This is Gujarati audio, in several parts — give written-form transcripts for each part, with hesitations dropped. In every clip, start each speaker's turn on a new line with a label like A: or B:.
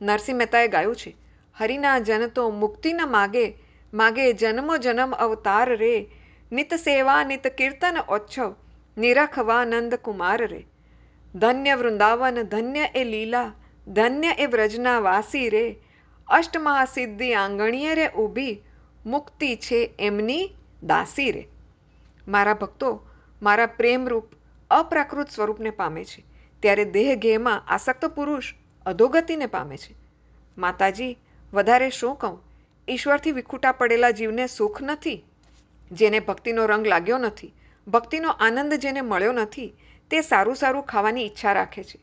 A: નરસિંહ મહેતાએ ગાયું છે, હરિના જન તો મુક્તિ ન માગે, માગે જન્મો જન્મ અવતાર રે, નિત સેવા નિત કીર્તન ઓચ્છવ, નિરખવાનંદ કુમાર રે. ધન્ય વૃંદાવન ધન્ય એ લીલા, ધન્ય એ વ્રજના વાસી રે, અષ્ટમહાસિદ્ધિ આંગણીએ રે ઊભી, મુક્તિ છે એમની દાસી રે. મારા ભક્તો મારા પ્રેમરૂપ અપ્રાકૃત સ્વરૂપને પામે છે, ત્યારે દેહગેહમાં આસક્ત પુરુષ અધોગતિને પામે છે. માતાજી, વધારે શું કહું? ઈશ્વરથી વિખૂટા પડેલા જીવને સુખ નથી. જેને ભક્તિનો રંગ લાગ્યો નથી, ભક્તિનો આનંદ જેને મળ્યો નથી, તે સારું સારું ખાવાની ઈચ્છા રાખે છે.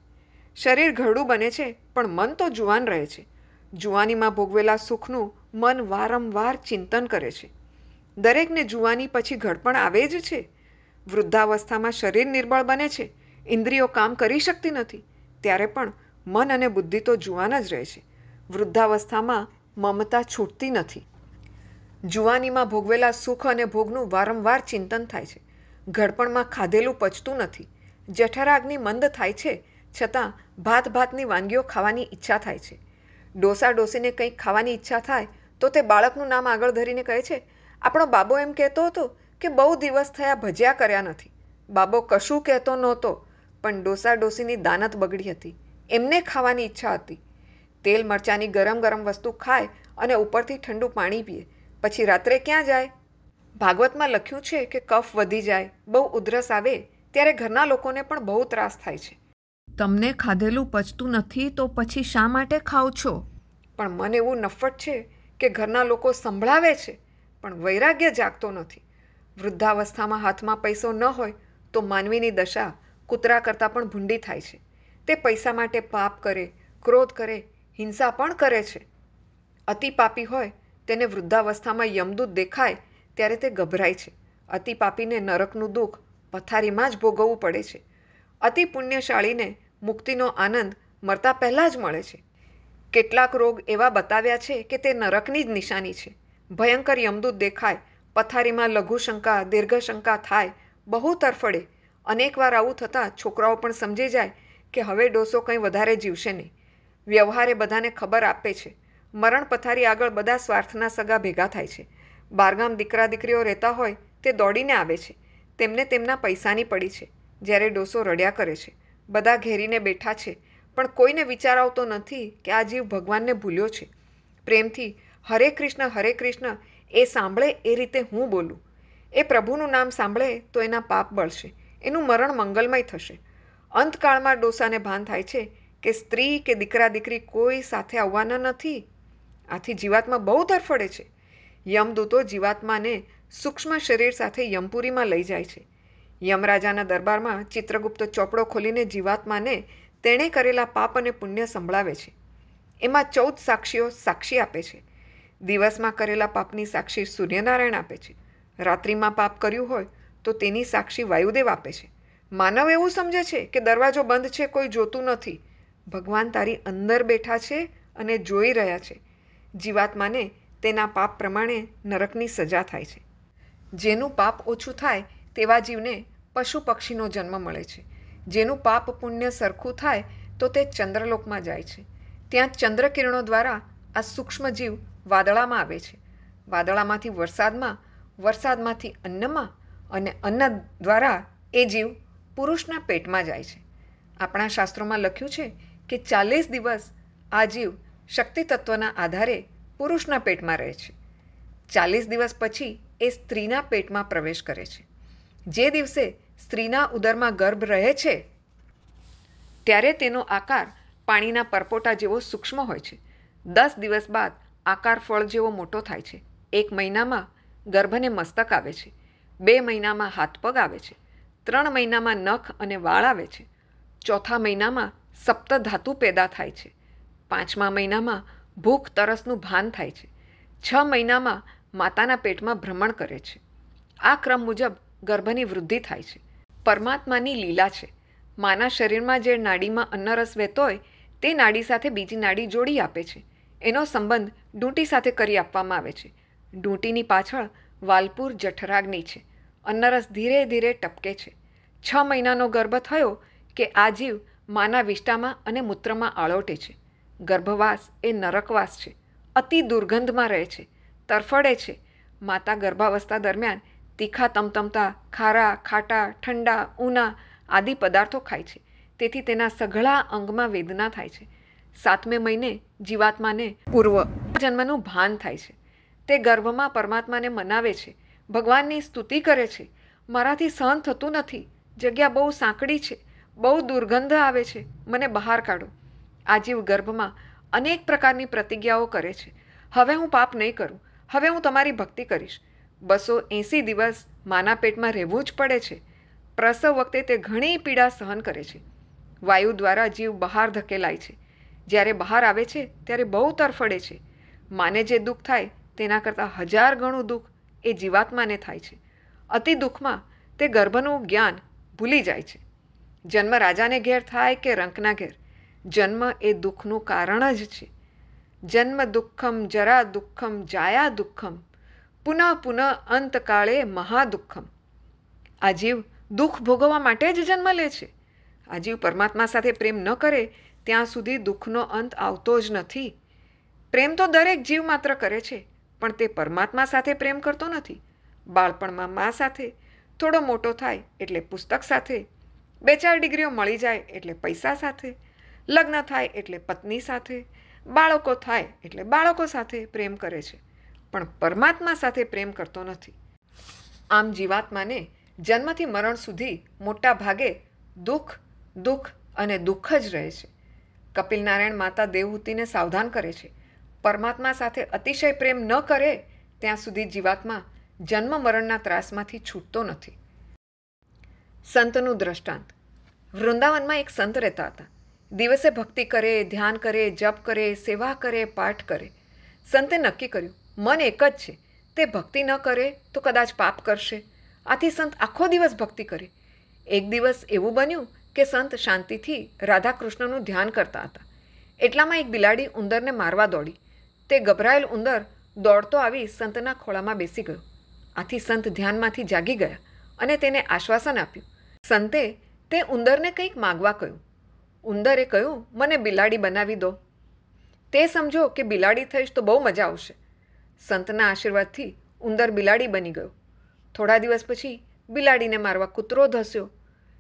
A: શરીર ઘરડું બને છે, પણ મન તો જુવાન રહે છે. જુવાનીમાં ભોગવેલા સુખનું મન વારંવાર ચિંતન કરે છે. દરેકને જુવાની પછી ઘડપણ આવે જ છે. વૃદ્ધાવસ્થામાં શરીર નિર્બળ બને છે, ઇન્દ્રિયો કામ કરી શકતી નથી, ત્યારે પણ મન અને બુદ્ધિ તો જુવાન જ રહે છે. વૃદ્ધાવસ્થામાં મમતા છૂટતી નથી. જુવાનીમાં ભોગવેલા સુખ અને ભોગનું વારંવાર ચિંતન થાય છે. ઘડપણમાં ખાધેલું પચતું નથી. જઠરાગ્નિ મંદ થાય છે, છતાં ભાત ભાતની વાનગીઓ ખાવાની ઈચ્છા થાય છે. ડોસા ડોસીને કંઈક ખાવાની ઈચ્છા થાય તો તે બાળકનું નામ આગળ ધરીને કહે છે, આપણો બાબો એમ કહેતો હતો કે બહુ દિવસ થયા ભજ્યા કર્યા નથી. બાબો કશું કહેતો નહોતો, પણ ડોસા ડોસીની દાનત બગડી હતી. એમને ખાવાની ઈચ્છા હતી. તેલ મરચાંની ગરમ ગરમ વસ્તુ ખાય અને ઉપરથી ઠંડુ પાણી પીએ, પછી રાત્રે ક્યાં જાય? ભાગવતમાં લખ્યું છે કે કફ વધી જાય, બહુ ઉધરસ આવે, ત્યારે ઘરના લોકોને પણ બહુ ત્રાસ થાય છે. તમને ખાધેલું પચતું નથી તો પછી શા માટે ખાઓ છો? પણ મને એવું નફ્ફટ છે કે ઘરના લોકો સંભળાવે છે, પણ વૈરાગ્ય જાગતો નથી. વૃદ્ધાવસ્થામાં હાથમાં પૈસો ન હોય તો માનવીની દશા કૂતરા કરતાં પણ ભૂંડી થાય છે. તે પૈસા માટે પાપ કરે, ક્રોધ કરે, હિંસા પણ કરે છે. અતિ પાપી હોય તેને વૃદ્ધાવસ્થામાં યમદૂત દેખાય ત્યારે તે ગભરાય છે. અતિ પાપીને નરકનું દુઃખ પથારીમાં જ ભોગવવું પડે છે. અતિ પુણ્યશાળીને મુક્તિનો આનંદ મરતા પહેલાં જ મળે છે. કેટલાક રોગ એવા બતાવ્યા છે કે તે નરકની જ નિશાની છે. ભયંકર યમદૂત દેખાય, પથારીમાં લઘુશંકા દીર્ઘશંકા થાય, બહુ તરફડે. અનેકવાર આવું થતાં છોકરાઓ પણ સમજી જાય કે હવે ડોસો કંઈ વધારે જીવશે નહીં. વ્યવહારે બધાને ખબર આપે છે. મરણ પથારી આગળ બધા સ્વાર્થના સગા ભેગા થાય છે. બારગામ દીકરા દીકરીઓ રહેતા હોય તે દોડીને આવે છે. તેમને તેમના પૈસાની પડી છે. જ્યારે ડોસો રડ્યા કરે છે. બધા ઘેરીને બેઠા છે, પણ કોઈને વિચાર આવતો નથી કે આ જીવ ભગવાનને ભૂલ્યો છે. પ્રેમથી હરે કૃષ્ણ એ સાંભળે એ રીતે હું બોલું. એ પ્રભુનું નામ સાંભળે તો એના પાપ બળશે, એનું મરણ મંગલમય થશે. અંતકાળમાં ડોસાને ભાન થાય છે કે સ્ત્રી કે દીકરા દીકરી કોઈ સાથે આવવાના નથી. આથી જીવાત્મા બહુ તરફડે છે. યમદૂતો જીવાત્માને સૂક્ષ્મ શરીર સાથે યમપુરીમાં લઈ જાય છે. યમરાજાના દરબારમાં ચિત્રગુપ્ત ચોપડો ખોલીને જીવાત્માને તેણે કરેલા પાપ અને પુણ્ય સંભળાવે છે. એમાં 14 સાક્ષીઓ સાક્ષી આપે છે. દિવસમાં કરેલા પાપની સાક્ષી સૂર્યનારાયણ આપે છે. રાત્રિમાં પાપ કર્યું હોય તો તેની સાક્ષી વાયુદેવ આપે છે. માનવ એવું સમજે છે કે દરવાજો બંધ છે, કોઈ જોતું નથી. ભગવાન તારી અંદર બેઠા છે અને જોઈ રહ્યા છે. જીવાત્માને તેના પાપ પ્રમાણે નરકની સજા થાય છે. જેનું પાપ ઓછું થાય તેવા જીવને પશુ પક્ષીનો જન્મ મળે છે. જેનું પાપ પુણ્ય સરખું થાય તો તે ચંદ્રલોકમાં જાય છે. ત્યાં ચંદ્રકિરણો દ્વારા આ સૂક્ષ્મ જીવ વાદળામાં આવે છે. વાદળામાંથી વરસાદમાં, વરસાદમાંથી અન્નમાં, અને અન્ન દ્વારા એ જીવ પુરુષના પેટમાં જાય છે. આપણા શાસ્ત્રોમાં લખ્યું છે કે 40 દિવસ આ જીવ શક્તિ તત્વના આધારે પુરુષના પેટમાં રહે છે. 40 દિવસ પછી એ સ્ત્રીના પેટમાં પ્રવેશ કરે છે. જે દિવસે સ્ત્રીના ઉદરમાં ગર્ભ રહે છે ત્યારે તેનો આકાર પાણીના પરપોટા જેવો સૂક્ષ્મ હોય છે. 10 દિવસ બાદ આકાર ફળ જેવો મોટો થાય છે. 1 મહિનામાં ગર્ભને મસ્તક આવે છે. 2 મહિનામાં હાથ પગ આવે છે. 3 મહિનામાં નખ અને વાળ આવે છે. 4થા મહિનામાં સપ્તધાતુ પેદા થાય છે. 5મા મહિનામાં ભૂખ તરસનું ભાન થાય છે. 6 મહિનામાં માતાના પેટમાં ભ્રમણ કરે છે. આ ક્રમ મુજબ ગર્ભની વૃદ્ધિ થાય છે. પરમાત્માની લીલા છે. માના શરીરમાં જે નાડીમાં અન્નરસ વહેતો હોય તે નાડી સાથે બીજી નાડી જોડી આપે છે. એનો સંબંધ ડૂંટી સાથે કરી આપવામાં આવે છે. ડૂંટીની પાછળ વાલપુર જઠરાગ્નિ છે. અન્નરસ ધીરે ધીરે ટપકે છે. 6 મહિનાનો ગર્ભ થયો કે આ જીવ માના વિષ્ટામાં અને મૂત્રમાં આળોટે છે. ગર્ભવાસ એ નરકવાસ છે. અતિ દુર્ગંધમાં રહે છે, તરફડે છે. માતા ગર્ભાવસ્થા દરમિયાન તીખા તમતમતા, ખારા, ખાટા, ઠંડા, ઊના આદિ પદાર્થો ખાય છે. તેથી તેના સઘળા અંગમાં વેદના થાય છે. 7મે મહિને જીવાત્માને પૂર્વ જન્મનું ભાન થાય છે. તે ગર્ભમાં પરમાત્માને મનાવે છે, ભગવાનની સ્તુતિ કરે છે. મારાથી સહન થતું નથી, જગ્યા બહુ સાંકડી છે, બહુ દુર્ગંધ આવે છે, મને બહાર કાઢો. આ જીવ ગર્ભમાં અનેક પ્રકારની પ્રતિજ્ઞાઓ કરે છે. હવે હું પાપ નહીં કરું, હવે હું તમારી ભક્તિ કરીશ. 280 દિવસ માના પેટમાં રહેવું જ પડે છે. પ્રસવ વખતે તે ઘણી પીડા સહન કરે છે. વાયુ દ્વારા જીવ બહાર ધકેલાય છે. જ્યારે બહાર આવે છે ત્યારે બહુ તરફડે છે. માને જે દુઃખ થાય તેના કરતાં 1000 ગણું દુઃખ એ જીવાત્માને થાય છે. અતિ દુઃખમાં તે ગર્ભનું જ્ઞાન ભૂલી જાય છે. જન્મ રાજાને ઘેર થાય કે રંકના ઘેર, જન્મ એ દુઃખનું કારણ જ છે. જન્મ દુઃખમ, જરા દુઃખમ, જાયા દુઃખમ, પુનઃ પુનઃ અંતકાળે મહાદુઃખમ. આ જીવ દુઃખ ભોગવવા માટે જ જન્મ લે છે. આ જીવ પરમાત્મા સાથે પ્રેમ ન કરે ત્યાં સુધી દુઃખનો અંત આવતો જ નથી. પ્રેમ તો દરેક જીવ માત્ર કરે છે, પણ તે પરમાત્મા સાથે પ્રેમ કરતો નથી. બાળપણમાં મા સાથે, થોડો મોટો થાય એટલે પુસ્તક સાથે, 2-4 ડિગ્રીઓ મળી જાય એટલે પૈસા સાથે, લગ્ન થાય એટલે પત્ની સાથે, બાળકો થાય એટલે બાળકો સાથે પ્રેમ કરે છે, પણ પરમાત્મા સાથે પ્રેમ કરતો નથી. આમ જીવાત્માને જન્મથી મરણ સુધી મોટા ભાગે દુઃખ, દુઃખ અને દુઃખ જ રહે છે. કપિલનારાયણ માતા દેવહૂતિને સાવધાન કરે છે, પરમાત્મા સાથે અતિશય પ્રેમ ન કરે ત્યાં સુધી જીવાત્મા જન્મ મરણના ત્રાસમાંથી છૂટતો નથી. સંતનું દ્રષ્ટાંત. વૃંદાવનમાં એક સંત રહેતા હતા. દિવસે ભક્તિ કરે, ધ્યાન કરે, જપ કરે, સેવા કરે, પાઠ કરે. સંતે નક્કી કર્યું, મન એક જ છે, તે ભક્તિ ન કરે તો કદાચ પાપ કરશે. આથી સંત આખો દિવસ ભક્તિ કરે. એક દિવસ એવું બન્યું કે સંત શાંતિથી રાધાકૃષ્ણનું ધ્યાન કરતા હતા. એટલામાં એક બિલાડી ઉંદરને મારવા દોડી. તે ગભરાયેલ ઉંદર દોડતો આવી સંતના ખોળામાં બેસી ગયો. આથી સંત ધ્યાનમાંથી જાગી ગયા અને તેને આશ્વાસન આપ્યું. સંતે તે ઉંદરને કંઈક માગવા કહ્યું. ઉંદરે કહ્યું, મને બિલાડી બનાવી દો. તે સમજો કે બિલાડી થઈશ તો બહુ મજા આવશે. સંતના આશીર્વાદથી ઉંદર બિલાડી બની ગયો. થોડા દિવસ પછી બિલાડીને મારવા કૂતરો ધસ્યો.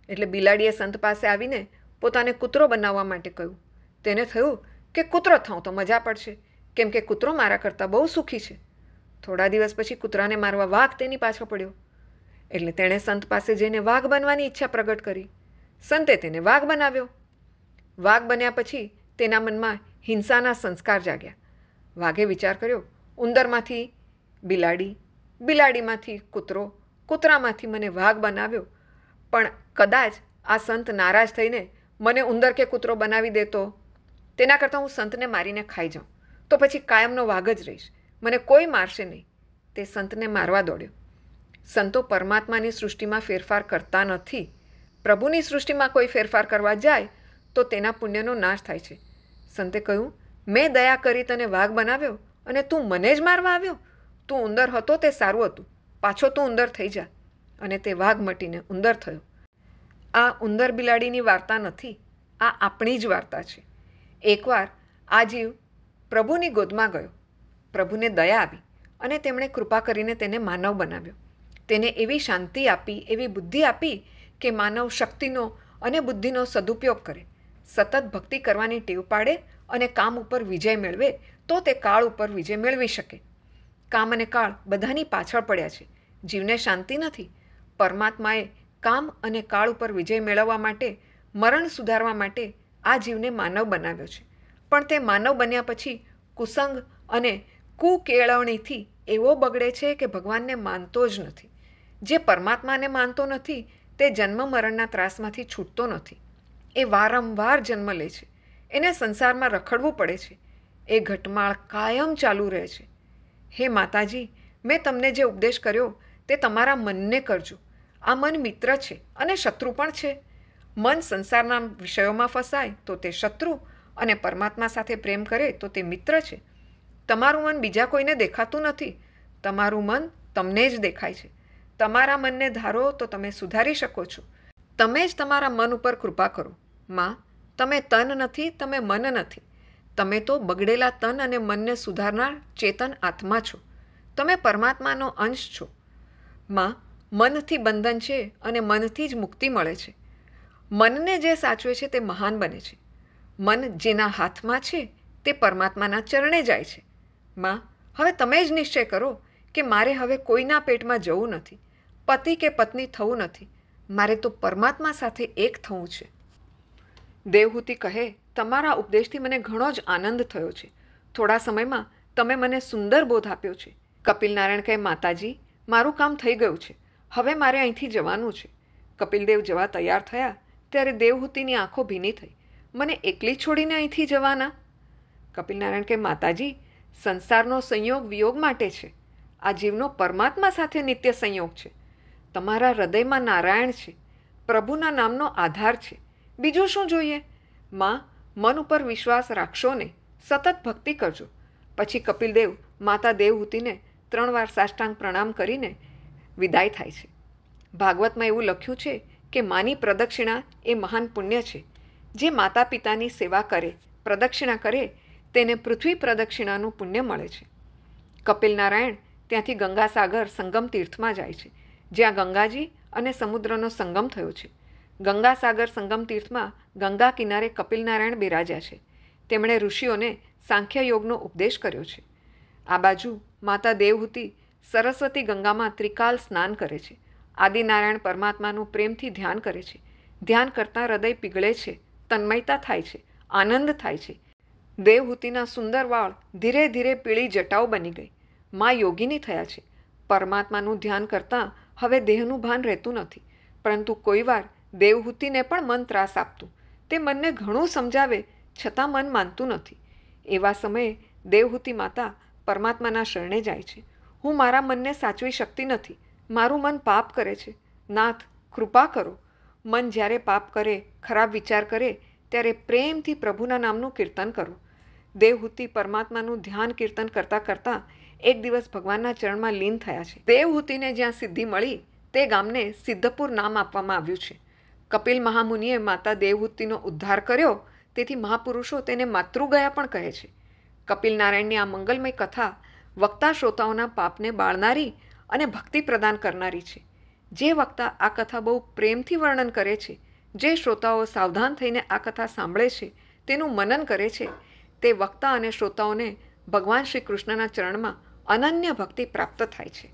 A: એટલે બિલાડીએ સંત પાસે આવીને પોતાને કૂતરો બનાવવા માટે કહ્યું. તેને થયું કે કૂતરો થાઉં તો મજા પડશે, કેમ કે કૂતરો મારા કરતાં બહુ સુખી છે. થોડા દિવસ પછી કૂતરાને મારવા વાઘ તેની પાછળ પડ્યો. એટલે તેણે સંત પાસે જઈને વાઘ બનવાની ઈચ્છા પ્રગટ કરી. સંતે તેને વાઘ બનાવ્યો. વાઘ બન્યા પછી તેના મનમાં હિંસાના સંસ્કાર જાગ્યા. વાઘે વિચાર કર્યો, ઉંદરમાંથી બિલાડી, બિલાડીમાંથી કૂતરો, કૂતરામાંથી મને વાઘ બનાવ્યો, પણ કદાચ આ સંત નારાજ થઈને મને ઉંદર કે કૂતરો બનાવી દેતો. તેના કરતાં હું સંતને મારીને ખાઈ જાઉં, તો પછી કાયમનો વાઘ જ રહીશ, મને કોઈ મારશે નહીં. તે સંતને મારવા દોડ્યો. સંતો પરમાત્માની સૃષ્ટિમાં ફેરફાર કરતા નથી. પ્રભુની સૃષ્ટિમાં કોઈ ફેરફાર કરવા જાય તો તેના પુણ્યનો નાશ થાય છે. સંતે કહ્યું, મેં દયા કરી તને વાઘ બનાવ્યો અને તું મને જ મારવા આવ્યો. તું ઉંદર હતો તે સારું હતું, પાછો તું ઉંદર થઈ જા. અને તે વાઘ મટીને ઉંદર થયો. આ ઉંદર બિલાડીની વાર્તા નથી, આ આપણી જ વાર્તા છે. એકવાર આ જીવ પ્રભુની ગોદમાં ગયો. પ્રભુને દયા આવી અને તેમણે કૃપા કરીને તેને માનવ બનાવ્યો. તેને એવી શાંતિ આપી, એવી બુદ્ધિ આપી કે માનવ શક્તિનો અને બુદ્ધિનો સદુપયોગ કરે, સતત ભક્તિ કરવાની ટેવ પાડે અને કામ ઉપર વિજય મેળવે તો તે કાળ ઉપર વિજય મેળવી શકે. કામ અને કાળ બધાની પાછળ પડ્યા છે. જીવને શાંતિ નથી. પરમાત્માએ કામ અને કાળ ઉપર વિજય મેળવવા માટે, મરણ સુધારવા માટે આ જીવને માનવ બનાવ્યો છે. પણ તે માનવ બન્યા પછી કુસંગ અને કુકેળવણીથી એવો બગડે છે કે ભગવાનને માનતો જ નથી. જે પરમાત્માને માનતો નથી તે જન્મ મરણના ત્રાસમાંથી છૂટતો નથી. એ વારંવાર જન્મ લે છે. એને સંસારમાં રખડવું પડે છે. એ ઘટમાળ કાયમ ચાલુ રહે છે. હે માતાજી, મેં તમને જે ઉપદેશ કર્યો તે તમારા મનને કરજો. આ મન મિત્ર છે અને શત્રુ પણ છે. મન સંસારના વિષયોમાં ફસાય તો તે શત્રુ અને પરમાત્મા સાથે પ્રેમ કરે તો તે મિત્ર છે. તમારું મન બીજા કોઈને દેખાતું નથી. તમારું મન તમને જ દેખાય છે. તમારા મનને ધારો તો તમે સુધારી શકો છો. તમે જ તમારા મન ઉપર કૃપા કરો. માં, તમે તન નથી, તમે મન નથી. તમે તો બગડેલા તન અને મનને સુધારનાર ચેતન આત્મા છો. તમે પરમાત્માનો અંશ છો. માં, મનથી બંધન છે અને મનથી જ મુક્તિ મળે છે. મનને જે સાચવે છે તે મહાન બને છે. મન જેના હાથમાં છે તે પરમાત્માના ચરણે જાય છે. માં, હવે તમે જ નિશ્ચય કરો કે મારે હવે કોઈના પેટમાં જવું નથી, પતિ કે પત્ની થવું નથી. મારે તો પરમાત્મા સાથે એક થવું છે. દેવહૂતિ કહે, તમારા ઉપદેશથી મને ઘણો જ આનંદ થયો છે. થોડા સમયમાં તમે મને સુંદર બોધ આપ્યો છે. કપિલનારાયણ કહે, માતાજી, મારું કામ થઈ ગયું છે. હવે મારે અહીંથી જવાનું છે. કપિલદેવ જવા તૈયાર થયા ત્યારે દેવહૂતિની આંખો ભીની થઈ. મને એકલી છોડીને અહીંથી જવાના? કપિલનારાયણ કહે, માતાજી, સંસારનો સંયોગ વિયોગ માટે છે. આ જીવનો પરમાત્મા સાથે નિત્ય સંયોગ છે. તમારા હૃદયમાં નારાયણ છે. પ્રભુના નામનો આધાર છે. બીજું શું જોઈએ? માં, મન ઉપર વિશ્વાસ રાખશો ને, સતત ભક્તિ કરજો. પછી કપિલદેવ માતા દેવહૂતિને 3 વાર સાષ્ટાંગ પ્રણામ કરીને વિદાય થાય છે. ભાગવતમાં એવું લખ્યું છે કે માની પ્રદક્ષિણા એ મહાન પુણ્ય છે. જે માતા પિતાની સેવા કરે, પ્રદક્ષિણા કરે, તેને પૃથ્વી પ્રદક્ષિણાનું પુણ્ય મળે છે. કપિલનારાયણ ત્યાંથી ગંગાસાગર સંગમ તીર્થમાં જાય છે, જ્યાં ગંગાજી અને સમુદ્રનો સંગમ થયો છે. ગંગાસાગર સંગમ તીર્થમાં ગંગા કિનારે કપિલનારાયણ બિરાજ્યા છે. તેમણે ઋષિઓને સાંખ્ય યોગનો ઉપદેશ કર્યો છે. આ બાજુ માતા દેવહૂતિ સરસ્વતી ગંગામાં ત્રિકાલ સ્નાન કરે છે. આદિનારાયણ પરમાત્માનું પ્રેમથી ધ્યાન કરે છે. ધ્યાન કરતાં હૃદય પીગળે છે, તન્મયતા થાય છે, આનંદ થાય છે. દેવહૂતિના સુંદર વાળ ધીરે ધીરે પીળી જટાઓ બની ગઈ. મા યોગિની થયા છે. પરમાત્માનું ધ્યાન કરતાં હવે દેહનું ભાન રહેતું નથી. પરંતુ કોઈ વાર દેવહૂતિને પણ મન ત્રાસ આપતું. તે મનને ઘણું સમજાવે છતાં મન માનતું નથી. એવા સમયે દેવહૂતિ માતા પરમાત્માના શરણે જાય છે. હું મારા મનને સાચવી શકતી નથી. મારું મન પાપ કરે છે. નાથ, કૃપા કરો. મન જ્યારે પાપ કરે, ખરાબ વિચાર કરે, ત્યારે પ્રેમથી પ્રભુના નામનું કીર્તન કરો. દેવહૂતિ પરમાત્માનું ધ્યાન કીર્તન કરતાં કરતાં એક દિવસ ભગવાનના ચરણમાં લીન થયા છે. દેવહૂતિને જ્યાં સિદ્ધિ મળી તે ગામને સિદ્ધપુર નામ આપવામાં આવ્યું છે. કપિલ મહામુનિએ માતા દેવહૂતિનો ઉદ્ધાર કર્યો, તેથી મહાપુરુષો તેને માતૃગયા પણ કહે છે. કપિલનારાયણની આ મંગલમય કથા વક્તા શ્રોતાઓના પાપને બાળનારી અને ભક્તિ પ્રદાન કરનારી છે. જે વક્તા આ કથા બહુ પ્રેમથી વર્ણન કરે છે, જે શ્રોતાઓ સાવધાન થઈને આ કથા સાંભળે છે, તેનું મનન કરે છે, તે વક્તા અને શ્રોતાઓને ભગવાન શ્રી કૃષ્ણના ચરણમાં અનન્ય ભક્તિ પ્રાપ્ત થાય છે.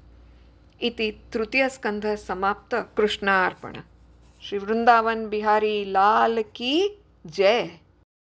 A: ઇતિ તૃતીય સ્કંધ સમાપ્ત. કૃષ્ણાર્પણ. શ્રી વૃંદાવન બિહારી લાલ કી જય.